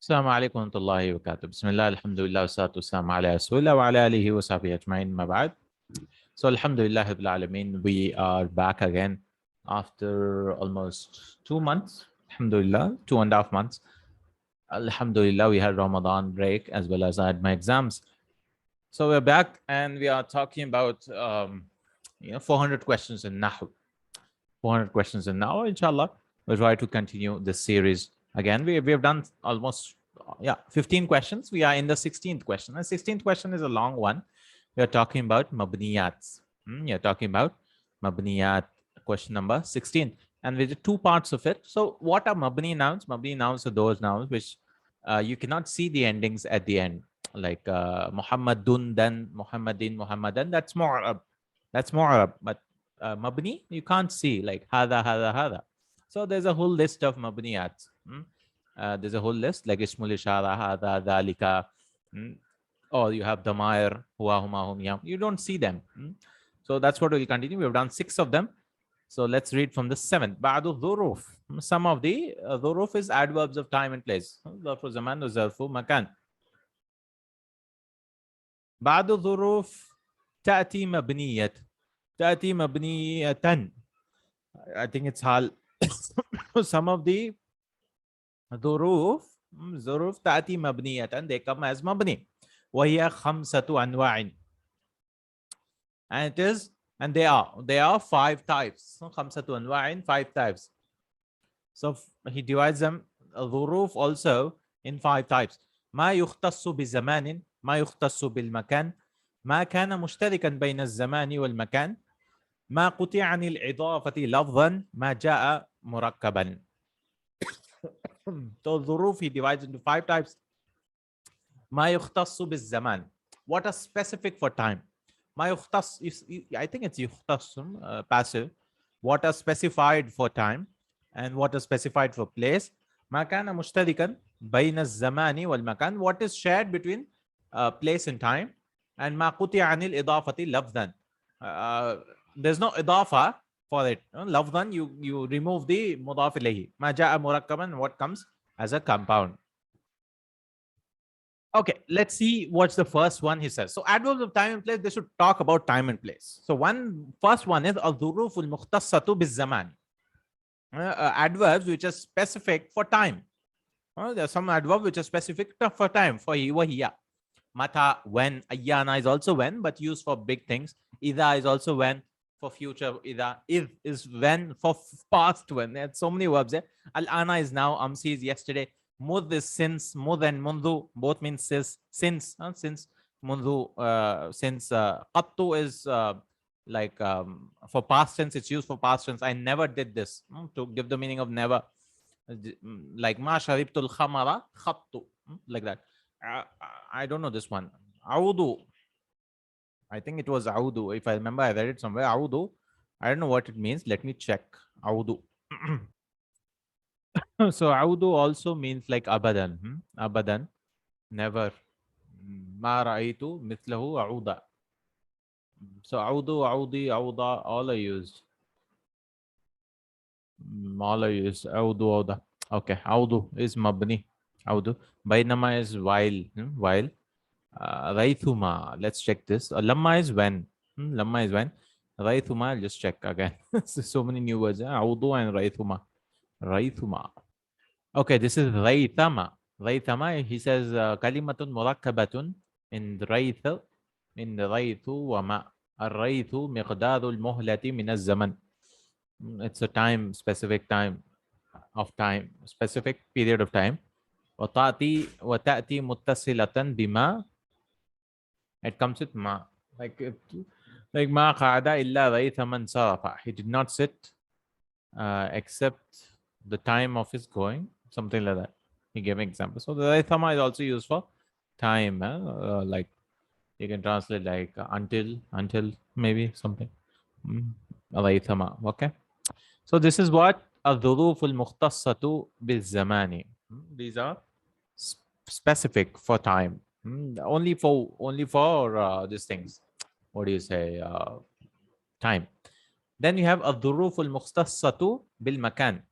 السلام عليكم ورحمة الله وبركاته. بسم الله الحمد لله والصلاة والسلام على رسول الله وعلى آله وصحبه أجمعين ما بعد. So Alhamdulillah Rabbil Alameen, we are back again after almost 2 months. Alhamdulillah, 2.5 months. Alhamdulillah, we had Ramadan break as well as I had my exams. So we're back and we are talking about 400 questions in Nahu. 400 questions in Nahu. Inshallah, we'll try to continue this series. Again, we have done almost 15 questions. We are in the 16th question. The 16th question is a long one. We are talking about Mabniyyaat. You're talking about Mabniyyaat, question number 16. And we did two parts of it. So what are Mabni nouns? Mabni nouns are those nouns which you cannot see the endings at the end. Like Muhammadun, then Muhammadin, Muhammadan. That's Mu'arab. That's Mu'arab. But Mabni, you can't see like Hada, Hada, Hada. So there's a whole list of Mabniyat. There's a whole list like Ismul Ishara, Hada, Dalika. Or you have Damair, Huwa, Huma, Hum, Yam. You don't see them. So that's what we'll continue. We've done 6 of them. So let's read from the 7th. Ba'du Zuroof. Some of the Zuroof is adverbs of time and place. Zarfu Zaman, Zarfu Makan. Ba'du Zuroof Ta'ti Mabniyat. Ta'ti Mabniyatan. I think it's Hal. Some of the Zuroof Ta'ti Mabniyatan, they come as Mabni. وهي خمسة أنواع. And it is, and they are 5 types. خمسة أنواع, 5 types. So he divides them, ظروف also, in 5 types. ما يختص بزمان, ما يختص بالمكان, ما كان مشتركا بين الزمان والمكان, ما قطع عن الإضافة لفظا, ما جاء مركبا. So ظروف he divides into 5 types. ما يختص بالزمان. What are specific for time? ما يختص, I think it's يختص, passive. What are specified for time and what are specified for place. ما كان مشتركا بين الزمان والمكان. What is shared between place and time. And ما قطع عن الإضافة لفظا. There's no إضافة for it. لفظا, you remove the مضاف إليه. ما جاء مركبا, what comes as a compound. Okay, let's see what's the first one he says. So adverbs of time and place, they should talk about time and place. So first one is al-dhuruf al-mukhtassatu biz-zaman. Adverbs which are specific for time. There are some adverbs which are specific for time. For he wa hiya. Mata, when. Ayyana is also when, but used for big things. Idha is also when, for future. Idha. Id is when, for past when. There are so many verbs there. Al-ana is now. Amsi is yesterday. Mud is since. Mud and mundu both mean since. Since. Mundu. Since. Qattu is like for past tense. It's used for past tense. I never did this. To give the meaning of never. Like ma sharibtul khamara khattu. Like that. I don't know this one. Audu. I think it was audu. If I remember, I read it somewhere. Audu. I don't know what it means. Let me check. Audu. So audu also means like abadan. Abadan. Never. Ma ra'aytu mithlahu auda. So audu, audi, auda, all are used. All are used. Audu, auda. Okay. Audu is mabni. Audu. Bainama is while. While. Raithuma. Let's check this. Lamma is when. Lamma is when. Raithuma. I'll just check again. So many new words. Audu and Raithuma. Raithuma. Okay, this is Raithama. Raithama, he says Kalimatun murakkabatun in Raithu. In Raithu wa ma. Ar-Raithu miqdarul muhlati min az-zaman. It's a time, specific time of time, specific period of time. وَتَأْتِي مُتَّصِلَةً بِمَا. It comes with ma. Like ma qa'ada illa Raithaman sarafa. He did not sit except the time of his going. Something like that. He gave an example. So the Raithama is also used for time. Like you can translate like until maybe something. Raithama. Okay. So this is what al-dhuruf al-mukhtassatu bil-zamani. These are specific for time. Only for these things. What do you say? Time. Then you have al-dhuruf al-mukhtassatu bil-makan.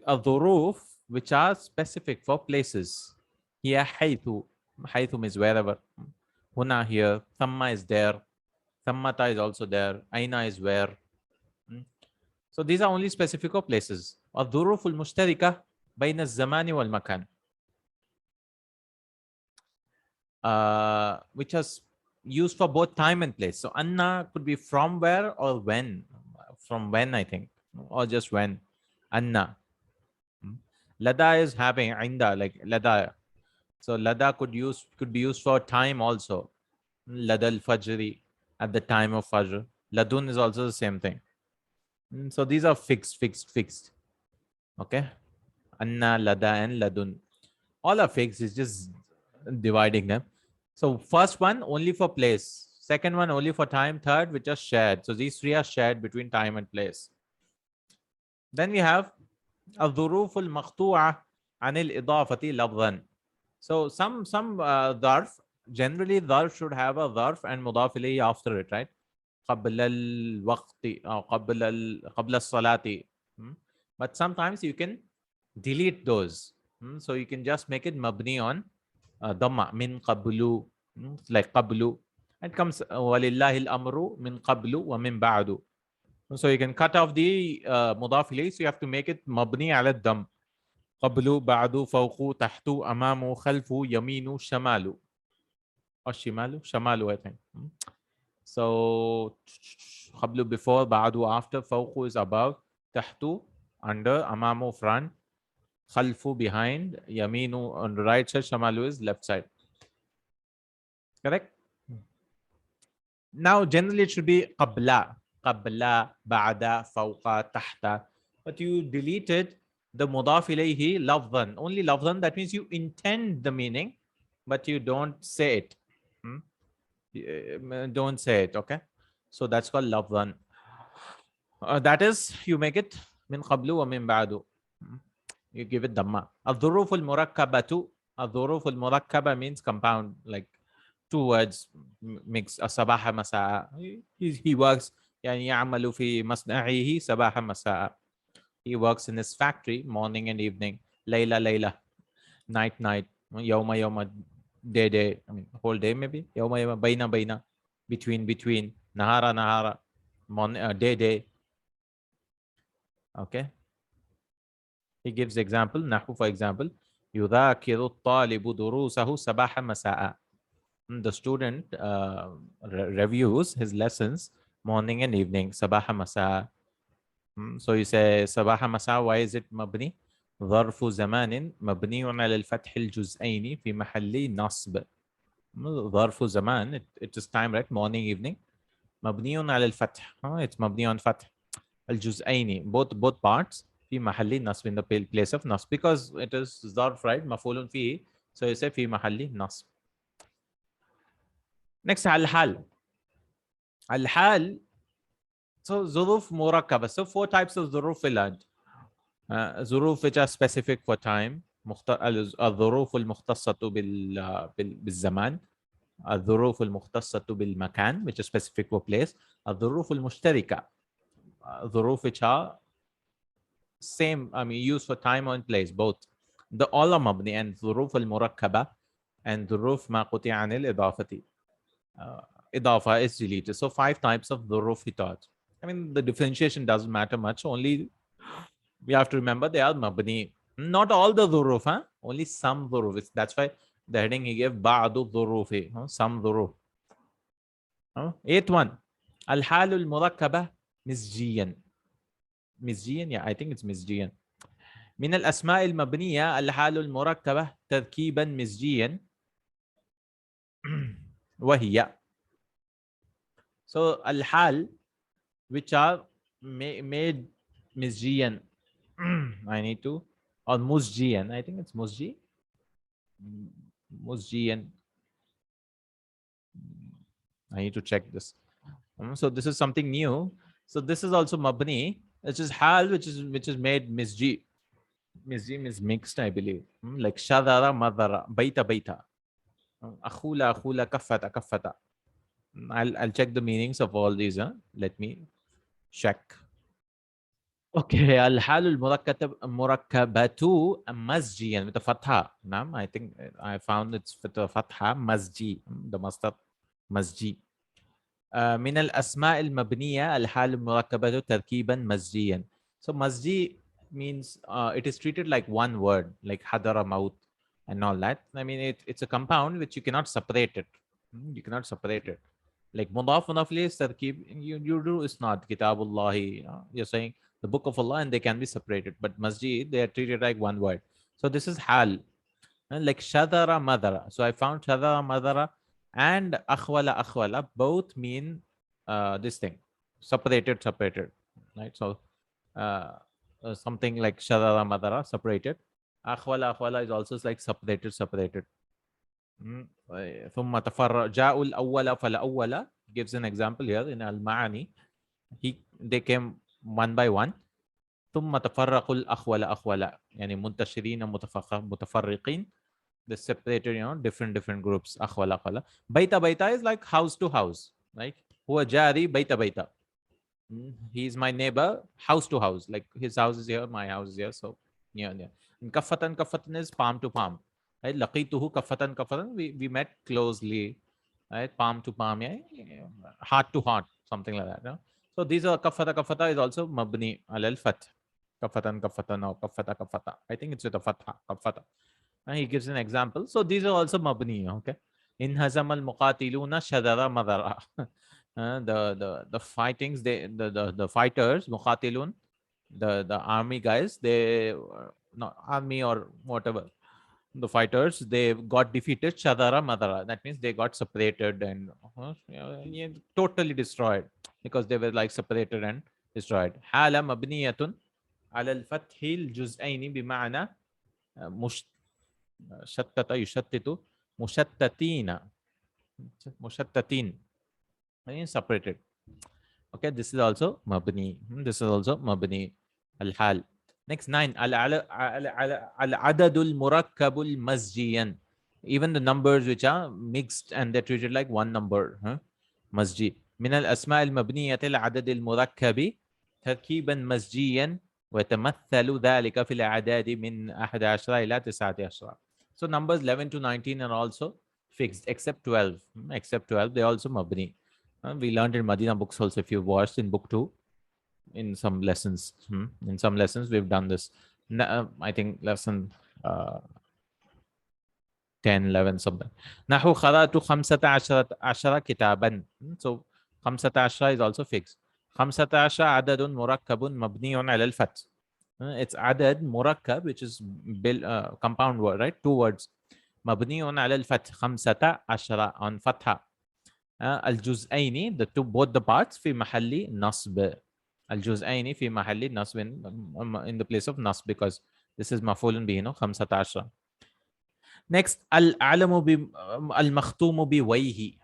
A dhuruf which are specific for places. Here, حيث. حيث means wherever. Huna here. Thamma is there. Thammata is also there. Aina is where. So these are only specific for places. الظروف المشتركة بين الزمان والمكان. Which is used for both time and place. So anna could be from where or when. From when, I think, or just when. Anna. Lada is having inda, like lada. So lada could be used for time also. Lada al-fajri, at the time of fajr. Ladun is also the same thing. So these are fixed. Okay. Anna, lada, and ladun. All are fixed. It's just dividing them. So first one only for place. Second one only for time. Third, which are shared. So these three are shared between time and place. Then we have الظروف المقطوعة عن الإضافة لفظا. So some ظرف, generally ظرف should have a ظرف and مضاف إليه after it, right? قبل الوقت أو قبل الصلاة. But sometimes you can delete those. So you can just make it مبني on ضمة من قبل, like قبل. It comes ولله الأمر من قبل ومن بعد. So you can cut off the مضاف إليه, so you have to make it مبني على الضم. قبل بعد فوق تحت أمام خلف يمين شمال. Or shimalu? Shamalu, I think. So قبل before, بعد after, فوق is above, تحت under, أمامه front, خلف behind, يمينه on the right side, شماله is left side. Correct? Now generally it should be قبل, قبل, بعد, فوق, تحت. But you deleted the مضاف إليه لفظا. Only لفظا, that means you intend the meaning, but you don't say it. Don't say it, okay? So that's called lafzan. That is, you make it min qablu wa min ba'du. You give it dhamma. الظروف المركبة. الظروف المركبة means compound, like two words mix. صباح مساء. He works, يعني يعمل في مصنعه صباح مساء. He works in his factory morning and evening. ليلة ليلة. Night. يوم يوم. Day. I mean, whole day maybe. يوم يوم. بين. Between. Nahara. Morning, day. Okay. He gives example. Nahu, for example. يذاكر الطالب دروسه صباح مساء. The student reviews his lessons morning and evening. صباح مساء. So you say صباح مساء. Why is it مبني? ظرف زمان مبني على الفتح الجزئين في محل نصب. ظرف زمان, it is time, right? Morning, evening. مبني على الفتح. It's مبني on فتح الجزئين, both parts في محل نصب, in the place of نصب, because it is ظرف, right? مفعول فيه. So you say في محل نصب. Next, الحال. الحال. So ظروف مركبة. So 4 types of ظروف في العد. ظروف which are specific for time. الظروف المختصة بالزمان. الظروف المختصة بالمكان, which is specific for place. الظروف المشتركة. ظروف which are same, I mean, used for time and place, both. The all are مبني, and ظروف المركبة and ظروف ما قطع عن الإضافة. إضافة is deleted. So 5 types of ظروف he taught. I mean, the differentiation doesn't matter much. Only we have to remember they are مبني. Not all the ظروف, only some ظروف. That's why the heading he gave بعض الظروف, some ظروف. 8th one. الحال المركبة مزجيا. Yeah, I think it's مزجيا. من الأسماء المبنية الحال المركبة تركيبا مزجيا وهي. So الحال which are made مزجيا. I need to, or مزجيا. I think it's مزجي. مزجيا. I need to check this. So this is something new. So this is also mabni. It's just hal which is made misji. Misji means mixed, I believe. Like shadara madara, baita. Akhula kaffata. I'll check the meanings of all these. Let me check. اوكي الحال المركبة مزجيا with a فتحة. نعم I think I found it's with a فتحة مزجي the مصدر مزجي. من الأسماء المبنية الحال المركبة تركيبا مزجيا. So مزجي means it is treated like one word like حضر موت and all that. I mean it's a compound which you cannot separate it. You cannot separate it. Like mudaf إليه is تركيب. You do is not Kitabullahi. You're saying the book of Allah and they can be separated. But masjid they are treated like one word. So this is hal. Like shadara madara. So I found shadara madara and akhwala both mean this thing separated, right? So something like shadara madara separated. Akhwala is also like separated. ثم تفرق جاءوا الأول فالأول gives an example here in المعاني. They came one by one. ثم تفرقوا الأخول يعني منتشرين متفرقين. They separated, different groups. أخول بيتا is like house to house, right? هو جاري بيتا. He is my neighbor house to house, like his house is here, my house is here. So yeah. And kafatan is palm to palm, right? لقيته kafatan, we met closely, right? Palm to palm, yeah, heart to heart, something like that. So these are kafata is also mabni al fath. Kafatan or kafata. I think it's with a fatha, kafata. And he gives an example. So these are also mabni, okay? In hazam al muqatiluna shadara madara. The fightings, the fighters, muqatilun, the army guys, they not army or whatever, the fighters, they got defeated shadara madara. That means they got separated and totally destroyed because they were like separated and destroyed. Hala mabniyatun ala al-fathi al-juz'aini bima'na shattata yushattitu mushattatina separated. Okay, this is also mabni. This is also mabni al-hal. Next 9 al-adadul murakkabul masjiyan. Even the numbers which are mixed and they're treated like one number, masjid. من الأسماء المبنية العدد المركب تركيبا مسجيا وتمثل ذلك في الأعداد من 11 إلى 19. So numbers 11 to 19 are also fixed except 12. Except 12, they also mabni. We learned in Madina books also, if you watched in book 2, in some lessons. In some lessons, we've done this. I think lesson 10, 11, something. نحو قرأت 15 كتابا. So 15 is also fixed. 15 عدد مركب مبني على الفتح. It's عدد مركب, which is compound word, right? Two words. مبني على الفتح. 15 on فتحة. الجزئين, the two, both the parts, في محل نصب. الجزئين في محل نصب, in the place of نصب, because this is مفعول به, 15. Next, العلم المختوم بويه.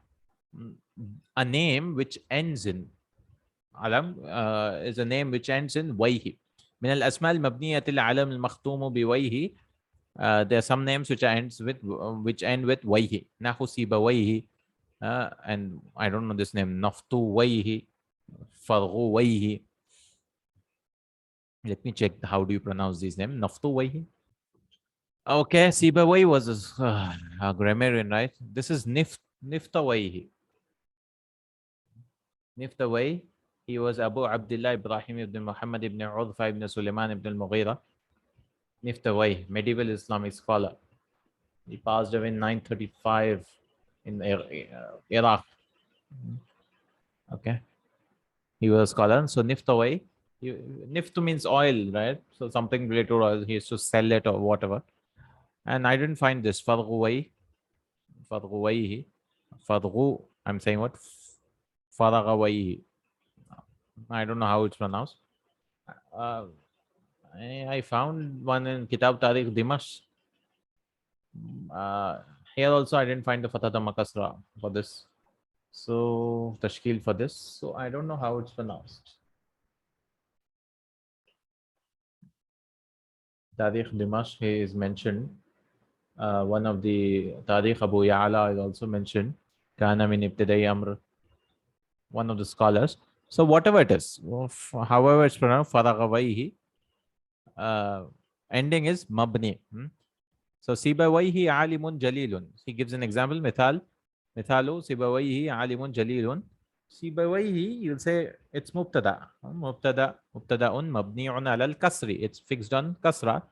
A name which ends in علم is a name which ends in ويه. من الأسماء المبنية العلم المختوم بويه. There are some names which end with ويه. نحو سيبويه. And I don't know this name. نفطويه. فرغويه. Let me check how do you pronounce these names. نفطويه. Okay, Sibawayh was a grammarian, right? This is Niftawayh. Niftawayh. He was Abu Abdullah Ibrahim ibn Muhammad ibn Udfa ibn Sulaiman ibn al-Mughira. Niftawayh, medieval Islamic scholar. He passed away in 935 in Iraq. Okay. He was a scholar. So Niftawayh. Nift means oil, right? So something related to oil. He used to sell it or whatever. And I didn't find this. Farghuwayh. Farghu. I'm saying what? Faragawayh. I don't know how it's pronounced. I found one in Kitab Tariq Dimash. Here also I didn't find the Fatata Makasra for this. So Tashkil for this. So I don't know how it's pronounced. Tariq Dimash is mentioned. One of the Tariq Abu Ya'la is also mentioned. Kana min ibtidai amr. One of the scholars. So whatever it is, however it's pronounced, faragawayhi, ending is mabni. So sibawayhi alimun jalilun. He gives an example. Mithalu sibawayhi alimun jalilun. Sibawayhi, you'll say it's mubtada. Mubtada'un mabni'un ala al-kasri. It's fixed on kasra.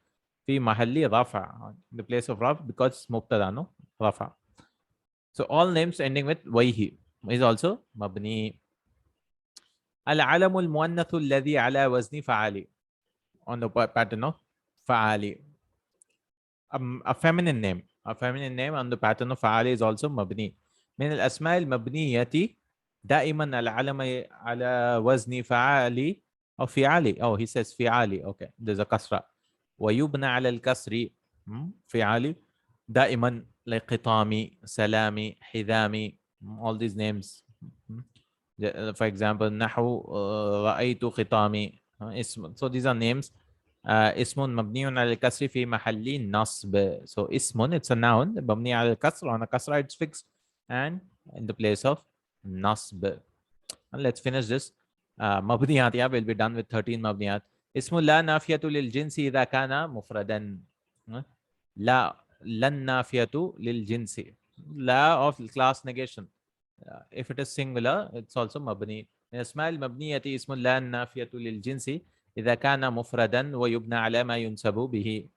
Fi mahalli rafa. In the place of raf, because it's mubtada, no? Rafa. So all names ending with wayhi is also mabni. Al-alamu al-muannathu alladhi ala wazni fa'ali. On the pattern of fa'ali. A feminine name. A feminine name on the pattern of fa'ali is also mabni. من الأسماء المبنية دائما العلم على وزن فعالي أو فعالي. Oh, he says فعالي. Okay, there's a kasra. ويبنى على الكسر فعالي دائما like قطامي, سلامي, حذامي. All these names. For example, نحو رأيت قطامي. So these are names. اسم مبني على الكسر في محل نصب. So اسم, it's a noun مبني على الكسر, on a kasra it's fixed and in the place of nasb. And let's finish this. Mabniyat, yeah, we'll be done with 13 mabniyat. اسم لا نافية للجنس إذا كان مفردا. لا لن نافية للجنس. لا of class negation. If it is singular, it's also mabni. من الأسماء المبنية اسم لا نافية للجنس إذا كان مفردا ويبنى على ما ينسب به.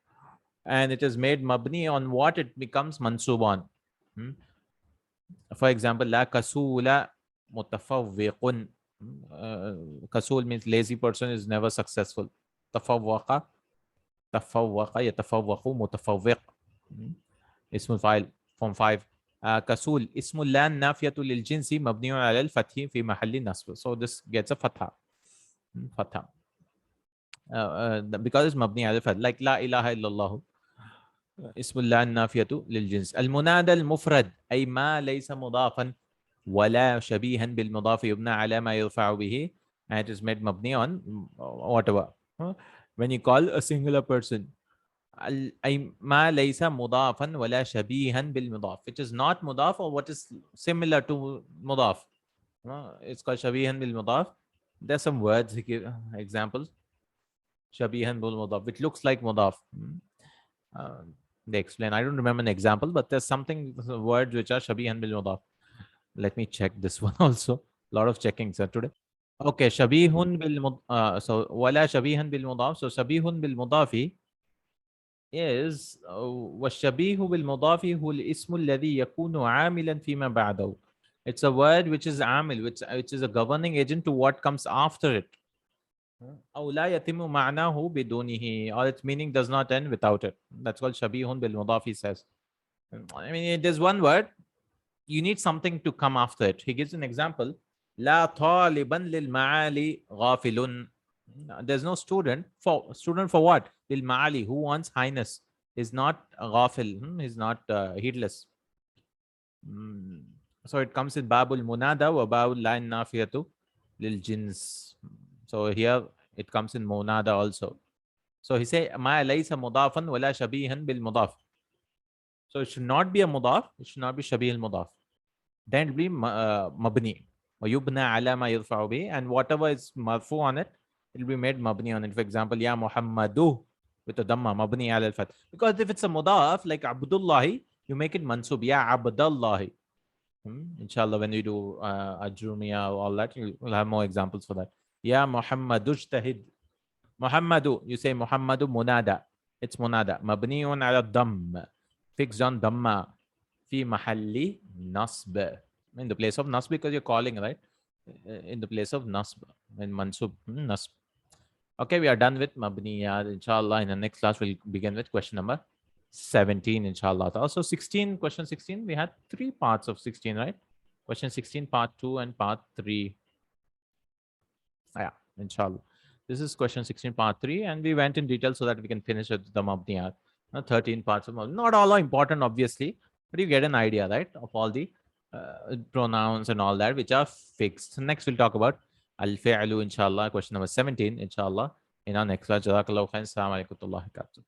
And it is made mabni on what it becomes mansub on. For example, لا كسول متفوق. Kasul means lazy person is never successful. تفوق يتفوق متفوق. اسم الفاعل form 5. كسول اسم لا نافية للجنس مبني على الفتح في محل نصب. So this gets a fatha. Because it's مبني على الفتح. Like لا إله إلا الله. اسم الله النافية للجنس. المنادى المفرد أي ما ليس مضافا ولا شبيها بالمضاف يبنى على ما يرفع به, and it is made مبني on whatever. When you call a singular person, أي ما ليس مضافا ولا شبيها بالمضاف, which is not مضاف or what is similar to مضاف. It's called شبيها بالمضاف. There's some words he give examples. شبيها بالمضاف, which looks like مضاف. They explain. I don't remember an example, but there's something, words which are shabihan bil mudaf. Let me check this one also. A lot of checking, sir, today. Okay, shabihun bil so wala shabihan bil mudaf. So shabihun bil mudafi is والشبيه بالمضاف هو الاسم الذي يكون عاملا فيما بعده. It's a word which is عامل, which is a governing agent to what comes after it. أو لا يتم معناه بدونه, or its meaning does not end without it. That's called شبيه بالمضاف, he says. I mean, there's one word, you need something to come after it. He gives an example. لا طالبا للمعالي غافل. There's no student. For what? للمعالي, who wants highness, is not غافل, is not heedless. So it comes in babul munada wa babul la nafiyatu lil jins. So here it comes in munada also. So he say ma laysa mudafan wala shabihan bil mudaf. So it should not be a mudaf, it should not be shabih al mudaf. Then it will be mabni. ويبنى على ما يرفع به, and whatever is marfu on it, it will be made mabni on it. For example, ya Muhammadu with a dhamma, mabni ala al-fath. Because if it's a mudaf like Abdullahi, you make it mansub, ya Abdullahi. Inshallah, when we do Ajrumiya, all that, we'll have more examples for that. Ya Muhammadu ijtahid. Muhammadu, you say Muhammadu munada. It's munada. Mabniun ala dhamm. Fixed on dhamma. Fi mahalli nasb. In the place of nasb, because you're calling, right? In the place of nasb. In mansub, nasb. Okay, we are done with Mabniyyaat. Inshallah, in the next class, we'll begin with question number 17, inshallah. Also, 16, question 16, we had 3 parts of 16, right? Question 16, part 2 and part 3. Yeah, inshallah. This is question 16, part 3, and we went in detail so that we can finish with the Mabniyyaat. 13 parts of Mabniyyaat. Not all are important, obviously, but you get an idea, right, of all the pronouns and all that, which are fixed. Next, we'll talk about Al-Fi'lu, inshallah, question number 17, inshallah, in our next class. Jazakallahu Khair. Assalamu alaikum wa rahmatullahi wa barakatuh.